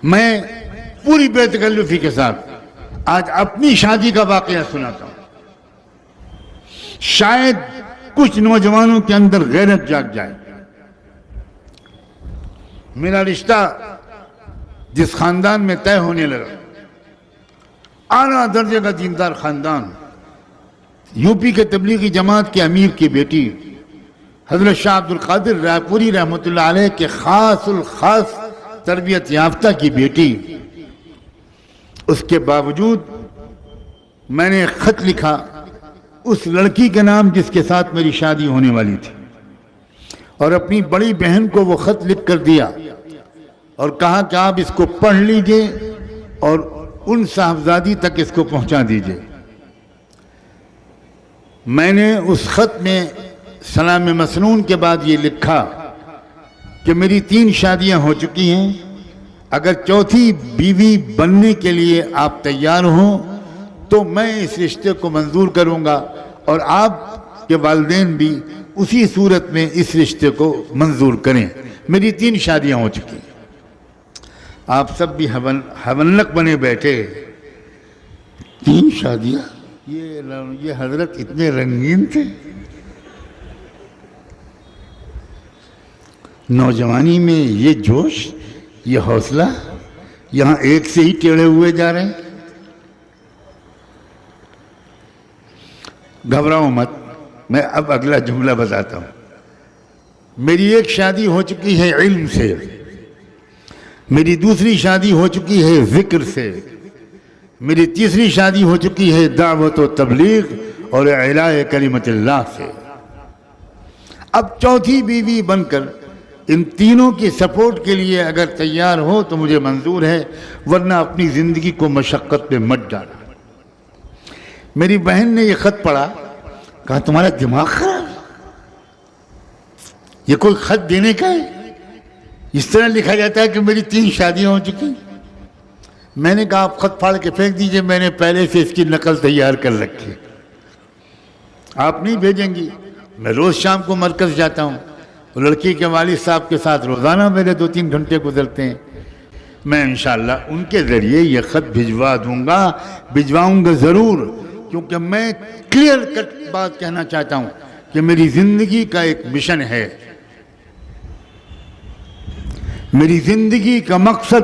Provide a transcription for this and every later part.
میں پوری بے تکلفی کے ساتھ آج اپنی شادی کا واقعہ سناتا ہوں، شاید کچھ نوجوانوں کے اندر غیرت جاگ جائے۔ میرا رشتہ جس خاندان میں طے ہونے لگا، اعلیٰ درجے کا دیندار خاندان، یو پی کے تبلیغی جماعت کے امیر کی بیٹی حضرت شاہ عبد القادر رائے پوری رحمۃ اللہ علیہ کے خاص الخاص تربیت یافتہ کی بیٹی، اس کے باوجود میں نے ایک خط لکھا اس لڑکی کے نام جس کے ساتھ میری شادی ہونے والی تھی، اور اپنی بڑی بہن کو وہ خط لکھ کر دیا اور کہا کہ آپ اس کو پڑھ لیجئے اور ان صاحبزادی تک اس کو پہنچا دیجئے۔ میں نے اس خط میں سلام مسنون کے بعد یہ لکھا کہ میری 3 شادیاں ہو چکی ہیں، اگر چوتھی بیوی بننے کے لیے آپ تیار ہوں تو میں اس رشتے کو منظور کروں گا، اور آپ کے والدین بھی اسی صورت میں اس رشتے کو منظور کریں۔ میری 3 شادیاں ہو چکی ہیں۔ آپ سب بھی حونلک بنے بیٹھے، 3 شادیاں؟ یہ حضرت اتنے رنگین تھے؟ نوجوانی میں یہ جوش، یہ حوصلہ، یہاں ایک سے ہی ٹیڑھے ہوئے جا رہے ہیں۔ گھبراؤ مت، میں اب اگلا جملہ بتاتا ہوں۔ میری ایک شادی ہو چکی ہے علم سے، میری دوسری شادی ہو چکی ہے ذکر سے، میری تیسری شادی ہو چکی ہے دعوت و تبلیغ اور اعلاء کلمت اللہ سے۔ اب چوتھی بیوی بن کر ان تینوں کی سپورٹ کے لیے اگر تیار ہو تو مجھے منظور ہے، ورنہ اپنی زندگی کو مشقت پہ مت ڈالنا۔ میری بہن نے یہ خط پڑھا، کہا تمہارا دماغ خراب، یہ کوئی خط دینے کا ہے؟ اس طرح لکھا جاتا ہے کہ میری 3 شادیاں ہو چکی۔ میں نے کہا آپ خط پھاڑ کے پھینک دیجئے، میں نے پہلے سے اس کی نقل تیار کر رکھی، آپ نہیں بھیجیں گی؟ میں روز شام کو مرکز جاتا ہوں، لڑکی کے والد صاحب کے ساتھ روزانہ میرے 2-3 گھنٹے گزرتے ہیں، میں انشاءاللہ ان کے ذریعے یہ خط بھجواؤں گا ضرور، کیونکہ میں کلیئر کٹ بات کہنا چاہتا ہوں کہ میری زندگی کا ایک مشن ہے، میری زندگی کا مقصد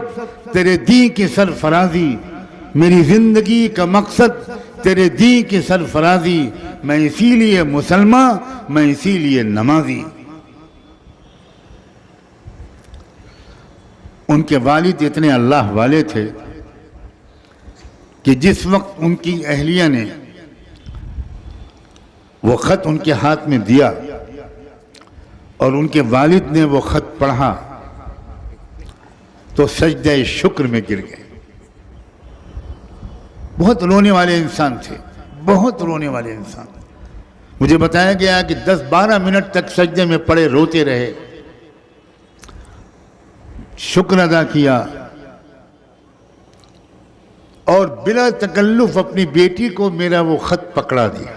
تیرے دین کی سرفرازی، میری زندگی کا مقصد تیرے دین کی سرفرازی، میں اسی لیے مسلمان، میں اسی لیے نمازی۔ ان کے والد اتنے اللہ والے تھے کہ جس وقت ان کی اہلیہ نے وہ خط ان کے ہاتھ میں دیا اور ان کے والد نے وہ خط پڑھا تو سجدہ شکر میں گر گئے۔ بہت رونے والے انسان تھے، بہت رونے والے انسان۔ مجھے بتایا گیا کہ 10-12 منٹ تک سجدے میں پڑے روتے رہے، شکر ادا کیا اور بلا تکلف اپنی بیٹی کو میرا وہ خط پکڑا دیا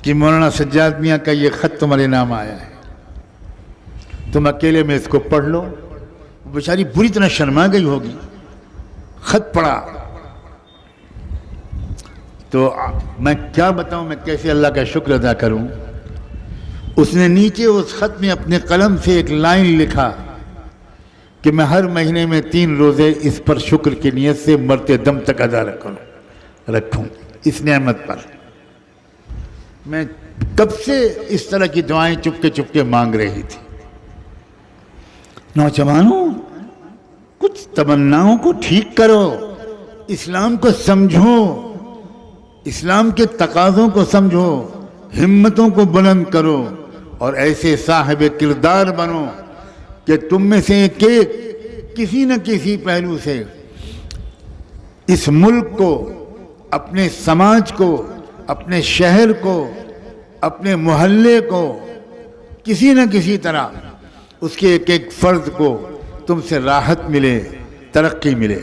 کہ مولانا سجاد میاں کا یہ خط تمہارے نام آیا ہے، تم اکیلے میں اس کو پڑھ لو۔ بیچاری بری طرح شرما گئی ہوگی، خط پڑھا تو میں کیا بتاؤں، میں کیسے اللہ کا شکر ادا کروں۔ اس نے نیچے اس خط میں اپنے قلم سے ایک لائن لکھا کہ میں ہر مہینے میں 3 روزے اس پر شکر کی نیت سے مرتے دم تک ادا رکھوں اس نعمت پر۔ میں کب سے اس طرح کی دعائیں چپکے مانگ رہی تھی۔ نوجوانوں، کچھ تمناؤں کو ٹھیک کرو، اسلام کو سمجھو، اسلام کے تقاضوں کو سمجھو، ہمتوں کو بلند کرو اور ایسے صاحب کردار بنو کہ تم میں سے کسی نہ کسی پہلو سے اس ملک کو، اپنے سماج کو، اپنے شہر کو، اپنے محلے کو، کسی نہ کسی طرح اس کے ایک فرد کو تم سے راحت ملے، ترقی ملے۔